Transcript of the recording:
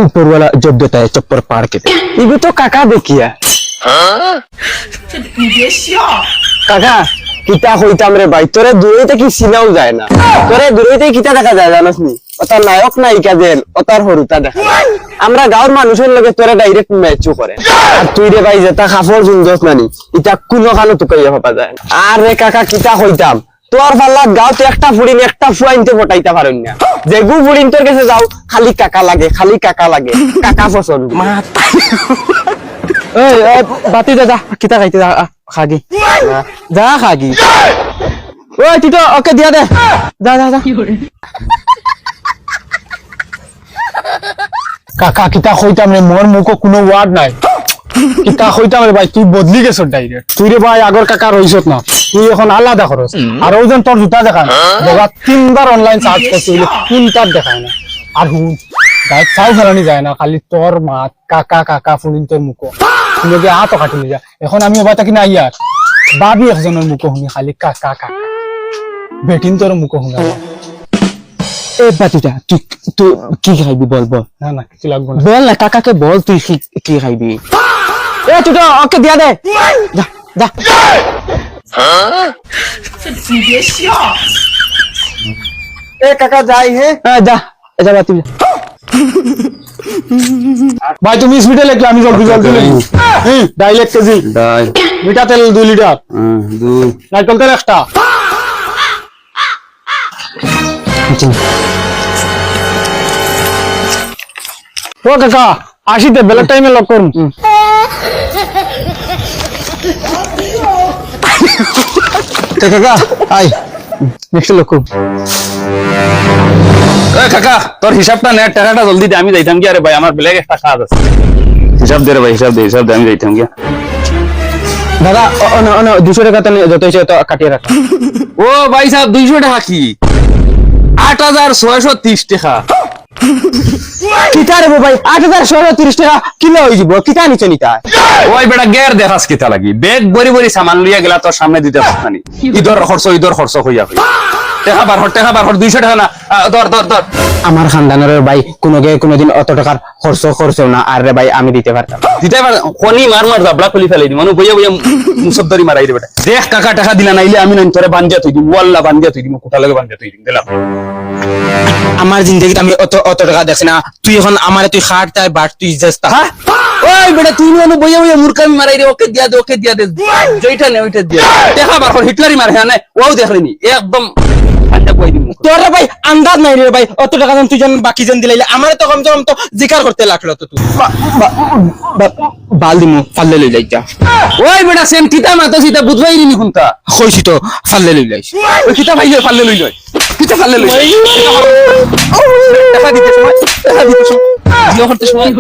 ऊपर वाला जब देता है चप्पर पाड़ के ये भी तो काका देखिया काका কিতা কইতাম রে ভাই তোরে দূরেতে কি সিনাও যায় না তোরে দূরেতে কিতা দেখা যায় জানোস নি ওটা নায়ক নায়িকা দেন ওটার হরুতা দেখা আমরা গাঁর মানুষের লগে তোরে ডাইরেক্ট ম্যাচও করে আর তুই রে ভাই যেটা কাপড় জুনজস নানি এটা কোনো কানো তো কইয়া ভাবা যায় না আর রে কাকা কিতা কইতাম তোর পাল্লাত গাঁওতে একটা ফুড়িন একটা ফুয়াইনতে পটাইতে পারেন না যে গু ফুড়িন তোর কাছে যাও খালি কাকা লাগে কাকা পছন্দ এই বাতি দে যা কিতা খাইতে যা খাগি যা খাগি ওই তুই তো ওকে দিয়া দে যা যা যা কাকা কিতা কইতাম রে মোর মুখো কোনো ওয়ার্ড নাই কিতা কইতাম রে ভাই তুই বদলি গেছ ডাইরেক্ট তুই রে ভাই আগর কাকা রইছত না তুই এখন আলাদা খরচ আর ওজন তোর জুতা দেখান বাবা 3 বার অনলাইন সার্চ করছিস কোনটার দেখায় না আর হুন গাইড চাও ফেলানি যায় না খালি তোর মা কাকা কাকা ফুলিন তোর মুখো লগে আ তো কাটি যা এখন আমি ওবা তাকি না ইয়ার বাবি একজনের মুখো শুনি খালি কাকা কাকা বেটিন তোর মুখো শুনা এ বাতিটা তুই তুই কি খাইবি বল বল না না কিছু লাগবে না বল না কাকাকে বল তুই কি খাইবি এ তুই তো ওকে দিয়া দে যা যা এ কাকা যাই হে হ্যাঁ যা এটা বাতি ভাই তুমি স্পিডে লেখলে আমি জলদি জলদি লিখি ডাইল 1 কেজি ডাই মিঠা তেল 2 লিটার 2 নারকেল তেল একটা ও কাকা আসিতে বেলা টাইমে লক করুন কাকা আই নেক্সট লোক এ কাকা তোর হিসাবটা নে টাকাটা জলদি দে আমি যাইতাম কি আরে ভাই আমার ব্যাগ একটা কাজ আছে হিসাব দে রে ভাই হিসাব দে আমি যাইতাম কি দাদা অন 200 টাকা তাহলে যত হইছে তত কাটিয়ে রাখ ও ভাই সাহেব 200 টাকা কি 8630 টাকা কিতা রে ভাই 8630 টাকা কিলো হই যাব কিতা নিচে নিতা ওই বেটা গের দেখাস কিতা লাগি ব্যাগ বড়ি বড়ি সামান লইয়া গেলা তোর সামনে দিতে পারতানি ইদর খরচ হইয়া টাকা বার হর 200 টাকা না ধর আমার খানদানের ভাই কোনদিন অত টাকার খরচ না আর রে ভাই আমি দিতে পারতাম কোনি মার জাবলা খুলি ফেলাই দি মানু বইয়া মুসদ্দরি মারাই রে বেটা দেখ কাকা টাকা দিলা নাইলে আমি নন তোরে বান্ধিয়া তুই দিম ওয়াল্লাহ বান্ধিয়া তুই দিম কোটা লাগে বান্ধিয়া তুই দিম দিলাম আমার জিন্দেগিতে আমি অত টাকা দেখছি না তুই এখন আমারে তুই খাট তাই বাট তুই জস্তা হ্যাঁ ওই বেটা তুই নন বইয়া মুরকামি মারাই রে ওকে দিয়া দে যেটা নে ওইটা দিয়া টাকা বার হর হিটলারি মার হ্যাঁ না ওও দেখলেনি একদম তোর ভাই আন্দাজ নাই রে ভাই অত টাকা তুই জন বাকি জন দিলাইলে আমারে তো কম তো জিকার করতে লাগলো তো তুই বাল দিমু ফাললে লই যাইতা ওই বেটা সেম কিতা মাতো সিতা বুঝবাই নি হুনতা কইছি তো ফাললে লই যাইছ ওই কিতা ভাই ফাললে লই কিতা ফাললে লই টাকা দিতে সময় জিও করতে সময়